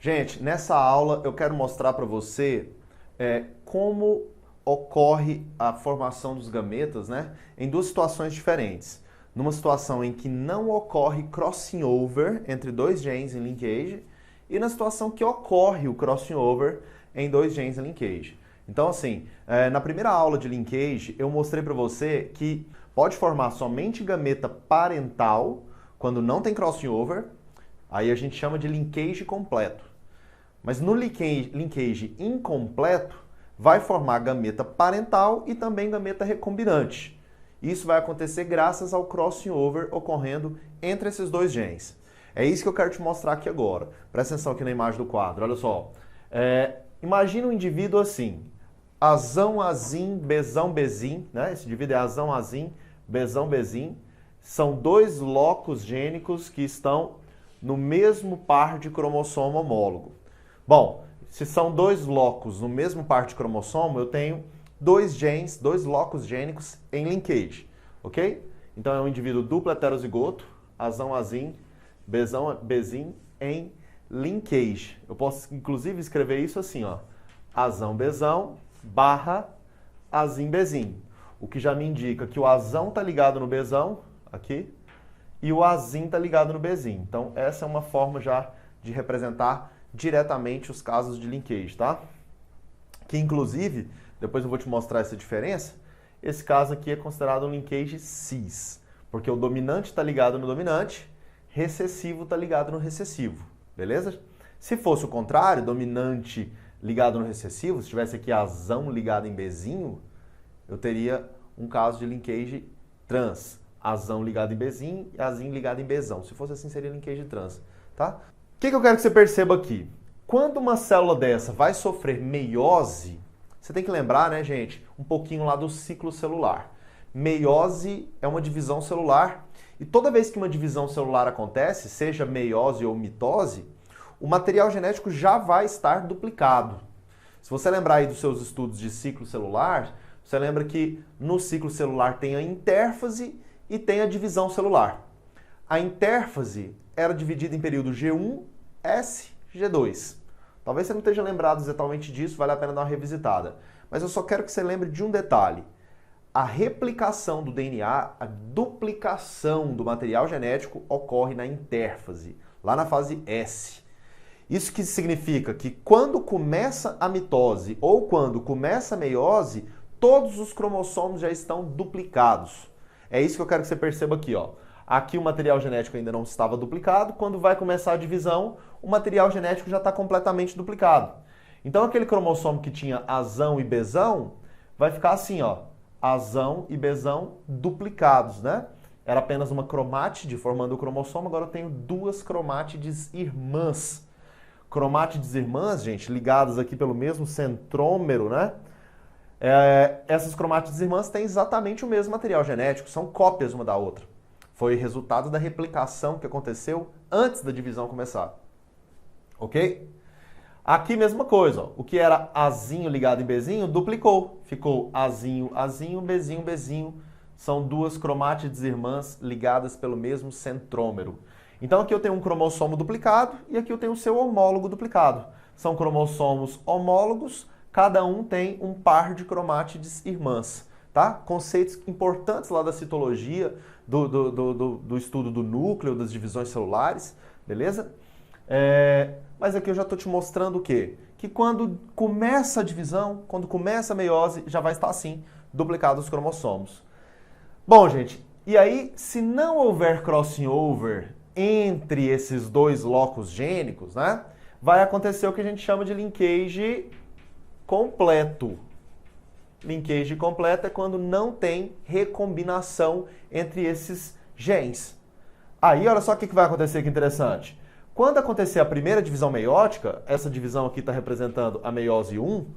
Gente, nessa aula eu quero mostrar para você como ocorre a formação dos gametas, né, em duas situações diferentes. Numa situação em que não ocorre crossing over entre dois genes em linkage e na situação que ocorre o crossing over em dois genes em linkage. Então, assim, na primeira aula de linkage eu mostrei para você que pode formar somente gameta parental quando não tem crossing over, aí a gente chama de linkage completo. Mas no linkage incompleto, vai formar gameta parental e também gameta recombinante. Isso vai acontecer graças ao crossing over ocorrendo entre esses dois genes. É isso que eu quero te mostrar aqui agora. Presta atenção aqui na imagem do quadro, olha só. Imagina um indivíduo assim, azão, azim, bezão, bezim, né? Esse indivíduo é azão, azim, bezão, bezim. São dois locos gênicos que estão no mesmo par de cromossomo homólogo. Bom, se são dois locos no mesmo par de cromossomo, eu tenho dois genes, dois locos gênicos em linkage, ok? Então é um indivíduo duplo heterozigoto, azão, azim, bezão, bezim, em linkage. Eu posso inclusive escrever isso assim, ó, azão, bezão, barra, azim, bezim. O que já me indica que o azão está ligado no bezão, aqui, e o azim está ligado no bezim. Então essa é uma forma já de representar diretamente os casos de linkage, tá? Que inclusive, depois eu vou te mostrar essa diferença, esse caso aqui é considerado um linkage cis, porque o dominante está ligado no dominante, recessivo está ligado no recessivo, beleza? Se fosse o contrário, dominante ligado no recessivo, se tivesse aqui azão ligado em bezinho, eu teria um caso de linkage trans, azão ligado em bezinho e azim ligado em bezão. Se fosse assim, seria linkage trans, tá? O que eu quero que você perceba aqui? Quando uma célula dessa vai sofrer meiose, você tem que lembrar, né, gente, um pouquinho lá do ciclo celular. Meiose é uma divisão celular e toda vez que uma divisão celular acontece, seja meiose ou mitose, o material genético já vai estar duplicado. Se você lembrar aí dos seus estudos de ciclo celular, você lembra que no ciclo celular tem a intérfase e tem a divisão celular. A intérfase era dividida em período G1, S, G2. Talvez você não esteja lembrado exatamente disso, vale a pena dar uma revisitada. Mas eu só quero que você lembre de um detalhe. A replicação do DNA, a duplicação do material genético ocorre na intérfase, lá na fase S. Isso que significa que quando começa a mitose ou quando começa a meiose, todos os cromossomos já estão duplicados. É isso que eu quero que você perceba aqui, ó. Aqui o material genético ainda não estava duplicado, quando vai começar a divisão, o material genético já está completamente duplicado. Então aquele cromossomo que tinha azão e bezão, vai ficar assim, ó, azão e bezão duplicados, né? Era apenas uma cromátide formando o cromossomo, agora eu tenho duas cromátides irmãs. Cromátides irmãs, gente, ligadas aqui pelo mesmo centrômero, né? Essas cromátides irmãs têm exatamente o mesmo material genético, são cópias uma da outra. Foi resultado da replicação que aconteceu antes da divisão começar. Ok? Aqui mesma coisa, ó. O que era azinho ligado em bezinho duplicou. Ficou azinho, azinho, bezinho, bezinho. São duas cromátides irmãs ligadas pelo mesmo centrômero. Então aqui eu tenho um cromossomo duplicado e aqui eu tenho o seu homólogo duplicado. São cromossomos homólogos, cada um tem um par de cromátides irmãs. Tá? Conceitos importantes lá da citologia, do estudo do núcleo, das divisões celulares, beleza? Mas aqui eu já estou te mostrando o quê? Que quando começa a divisão, quando começa a meiose, já vai estar assim, duplicados os cromossomos. Bom, gente, e aí, se não houver crossing over entre esses dois locos gênicos, né, vai acontecer o que a gente chama de linkage completo. Linkage completa é quando não tem recombinação entre esses genes. Aí, olha só o que vai acontecer que interessante. Quando acontecer a primeira divisão meiótica, essa divisão aqui está representando a meiose 1,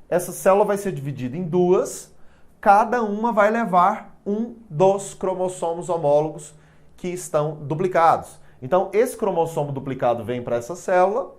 essa célula vai ser dividida em duas, cada uma vai levar um dos cromossomos homólogos que estão duplicados. Então, esse cromossomo duplicado vem para essa célula,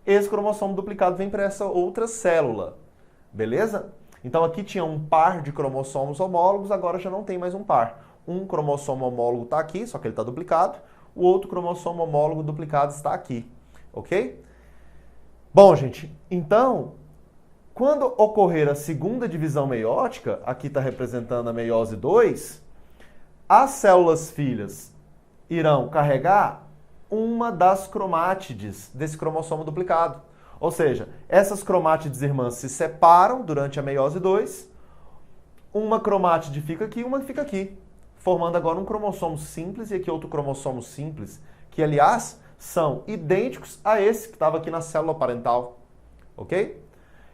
esse cromossomo duplicado vem para essa outra célula. Beleza? Então aqui tinha um par de cromossomos homólogos, agora já não tem mais um par. Um cromossomo homólogo está aqui, só que ele está duplicado. O outro cromossomo homólogo duplicado está aqui. Ok? Bom, gente, então, quando ocorrer a segunda divisão meiótica, aqui está representando a meiose 2, as células filhas irão carregar uma das cromátides desse cromossomo duplicado. Ou seja, essas cromátides irmãs se separam durante a meiose 2, uma cromátide fica aqui, uma fica aqui, formando agora um cromossomo simples e aqui outro cromossomo simples, que aliás são idênticos a esse que estava aqui na célula parental, ok?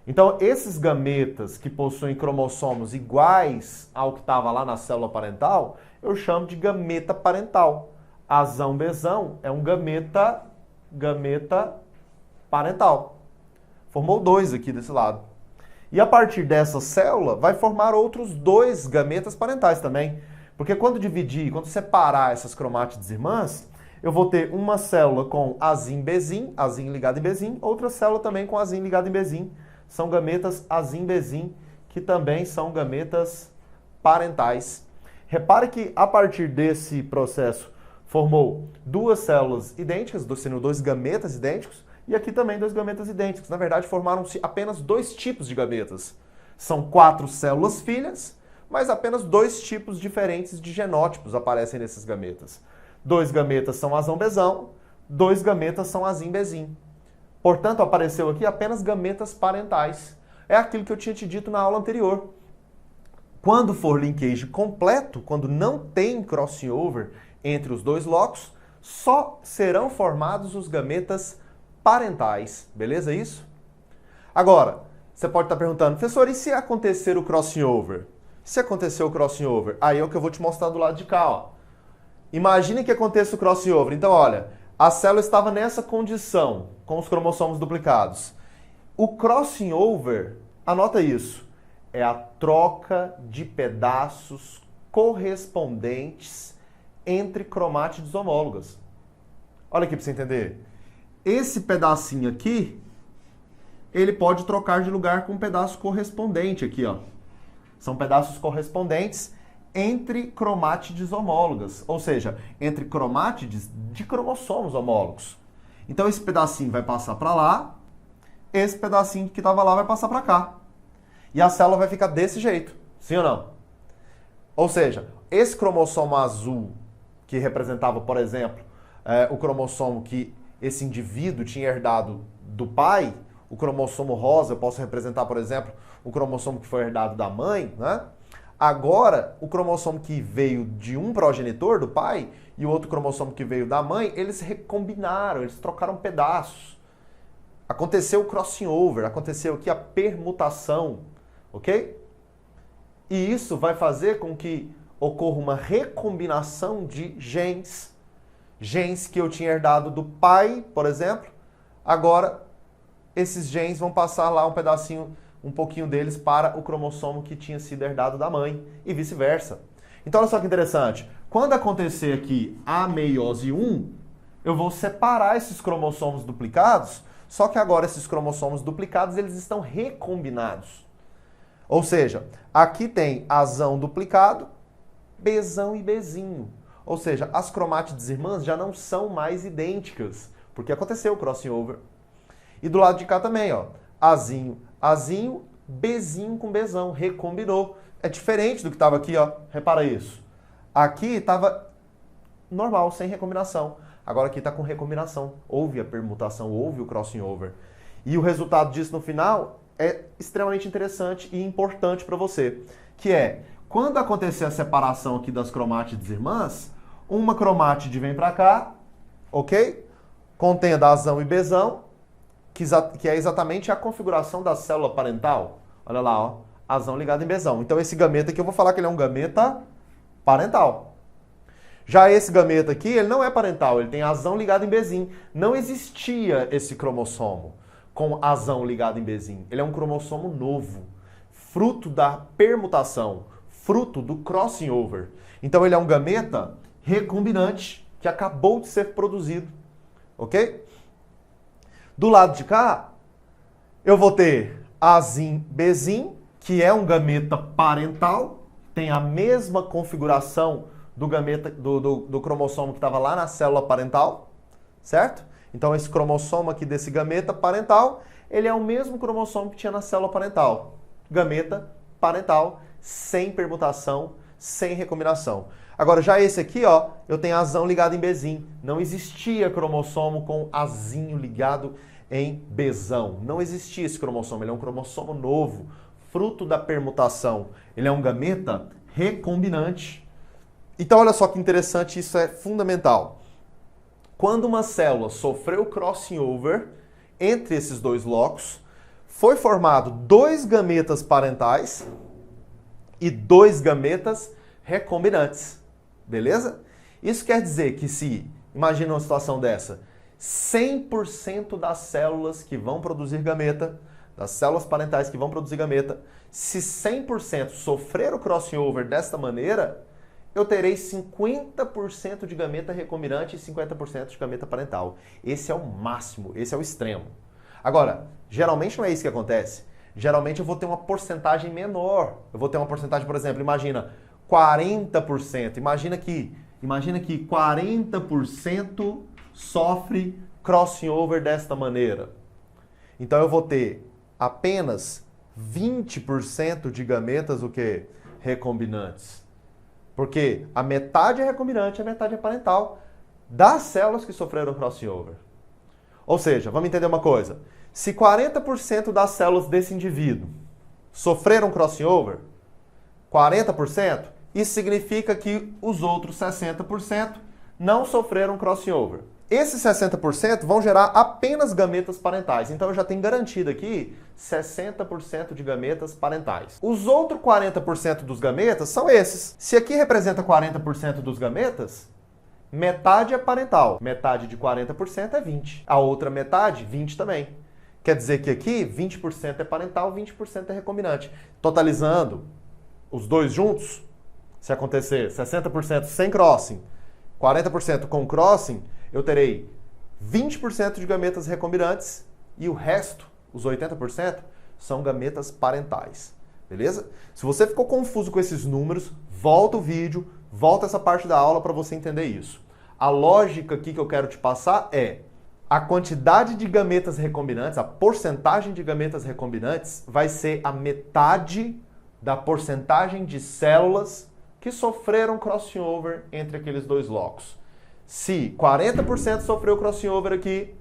Então, esses gametas que possuem cromossomos iguais ao que estava lá na célula parental, eu chamo de gameta parental. Azão bezão é um gameta parental. Formou 2 aqui desse lado. E a partir dessa célula, vai formar outros 2 gametas parentais também. Porque quando dividir, quando separar essas cromátides irmãs, eu vou ter uma célula com azim bezim, azim ligado em bezim, outra célula também com azim ligado em bezim. São gametas azim bezim, que também são gametas parentais. Repare que a partir desse processo formou 2 células idênticas, sendo 2 gametas idênticos, e aqui também 2 gametas idênticos. Na verdade, formaram-se apenas 2 tipos de gametas. São 4 células filhas, mas apenas 2 tipos diferentes de genótipos aparecem nesses gametas. 2 gametas são azão-bezão, 2 gametas são azim-bezim. Portanto, apareceu aqui apenas gametas parentais. É aquilo que eu tinha te dito na aula anterior. Quando for linkage completo, quando não tem crossing over entre os 2 locos, só serão formados os gametas parentais. Beleza isso? Agora, você pode estar perguntando, professor, e se acontecer o crossing over? Se acontecer o crossing over, aí é o que eu vou te mostrar do lado de cá, ó. Imagine que aconteça o crossing over. Então, olha, a célula estava nessa condição, com os cromossomos duplicados. O crossing over, anota isso, é a troca de pedaços correspondentes entre cromátides homólogas. Olha aqui para você entender. Esse pedacinho aqui, ele pode trocar de lugar com um pedaço correspondente aqui, ó. São pedaços correspondentes entre cromátides homólogas, ou seja, entre cromátides de cromossomos homólogos. Então esse pedacinho vai passar para lá, esse pedacinho que estava lá vai passar para cá. E a célula vai ficar desse jeito, sim ou não? Ou seja, esse cromossomo azul, que representava, por exemplo, o cromossomo que esse indivíduo tinha herdado do pai, o cromossomo rosa, eu posso representar, por exemplo, o cromossomo que foi herdado da mãe, né? Agora, o cromossomo que veio de um progenitor, do pai, e o outro cromossomo que veio da mãe, eles recombinaram, eles trocaram pedaços. Aconteceu o crossing over, aconteceu aqui a permutação, ok? E isso vai fazer com que ocorra uma recombinação de genes. Genes que eu tinha herdado do pai, por exemplo, agora esses genes vão passar lá um pouquinho deles para o cromossomo que tinha sido herdado da mãe e vice-versa. Então olha só que interessante, quando acontecer aqui a meiose 1, eu vou separar esses cromossomos duplicados, só que agora esses cromossomos duplicados eles estão recombinados. Ou seja, aqui tem azão duplicado, bezão e bezinho. Ou seja, as cromátides irmãs já não são mais idênticas, porque aconteceu o crossing over. E do lado de cá também, ó, azinho, azinho, bezinho com bezão, recombinou. É diferente do que estava aqui, ó, repara isso. Aqui estava normal, sem recombinação. Agora aqui está com recombinação. Houve a permutação, houve o crossing over. E o resultado disso no final é extremamente interessante e importante para você, que é, quando acontecer a separação aqui das cromátides irmãs, uma cromátide vem para cá, ok? Contém azão e bezão, que é exatamente a configuração da célula parental. Olha lá, ó, azão ligado em bezão. Então esse gameta aqui eu vou falar que ele é um gameta parental. Já esse gameta aqui, ele não é parental, ele tem azão ligado em bezim. Não existia esse cromossomo com azão ligado em bezim. Ele é um cromossomo novo, fruto da permutação, fruto do crossing over. Então ele é um gameta recombinante que acabou de ser produzido, ok? Do lado de cá, eu vou ter azim, bezim, que é um gameta parental, tem a mesma configuração do gameta do cromossomo que estava lá na célula parental, certo? Então esse cromossomo aqui desse gameta parental, ele é o mesmo cromossomo que tinha na célula parental. Gameta parental, sem permutação, sem recombinação. Agora, já esse aqui, ó, eu tenho azão ligado em Bzinho. Não existia cromossomo com azinho ligado em Bzão. Não existia esse cromossomo, ele é um cromossomo novo, fruto da permutação. Ele é um gameta recombinante. Então, olha só que interessante, isso é fundamental. Quando uma célula sofreu crossing over entre esses dois locos, foi formado 2 gametas parentais e 2 gametas recombinantes. Beleza? Isso quer dizer que se, imagina uma situação dessa, 100% das células que vão produzir gameta, das células parentais que vão produzir gameta, se 100% sofrer o crossing over desta maneira, eu terei 50% de gameta recombinante e 50% de gameta parental. Esse é o máximo, esse é o extremo. Agora, geralmente não é isso que acontece. Geralmente eu vou ter uma porcentagem menor. Eu vou ter uma porcentagem, por exemplo, imagina 40%. Imagina que 40% sofre crossing over desta maneira. Então eu vou ter apenas 20% de gametas o quê? Recombinantes. Porque a metade é recombinante, a metade é parental das células que sofreram crossing over. Ou seja, vamos entender uma coisa. Se 40% das células desse indivíduo sofreram crossing over, 40%, isso significa que os outros 60% não sofreram crossing over. Esses 60% vão gerar apenas gametas parentais. Então eu já tenho garantido aqui 60% de gametas parentais. Os outros 40% dos gametas são esses. Se aqui representa 40% dos gametas, metade é parental. Metade de 40% é 20. A outra metade, 20 também. Quer dizer que aqui 20% é parental, 20% é recombinante. Totalizando os dois juntos, se acontecer 60% sem crossing, 40% com crossing, eu terei 20% de gametas recombinantes e o resto, os 80%, são gametas parentais. Beleza? Se você ficou confuso com esses números, volta o vídeo, volta essa parte da aula para você entender isso. A lógica aqui que eu quero te passar é a quantidade de gametas recombinantes, a porcentagem de gametas recombinantes vai ser a metade da porcentagem de células que sofreram crossing over entre aqueles dois locos. Se 40% sofreu crossing over aqui,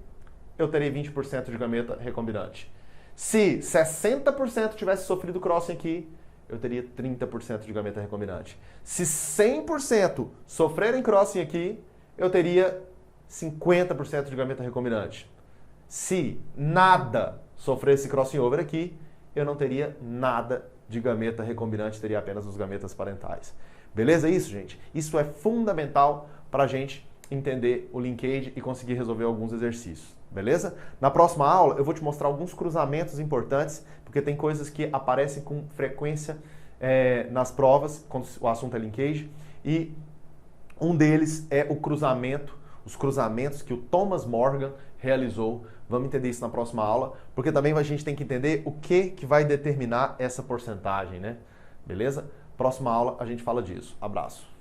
eu terei 20% de gameta recombinante. Se 60% tivesse sofrido crossing aqui, eu teria 30% de gameta recombinante. Se 100% sofrerem crossing aqui, eu teria 50% de gameta recombinante. Se nada sofresse crossing over aqui, eu não teria nada de gameta recombinante, teria apenas os gametas parentais. Beleza? Isso, gente? Isso é fundamental para a gente entender o linkage e conseguir resolver alguns exercícios. Beleza? Na próxima aula eu vou te mostrar alguns cruzamentos importantes, porque tem coisas que aparecem com frequência nas provas, quando o assunto é linkage, e um deles é o cruzamento, os cruzamentos que o Thomas Morgan realizou. Vamos entender isso na próxima aula, porque também a gente tem que entender o que vai determinar essa porcentagem, né? Beleza? Próxima aula a gente fala disso. Abraço.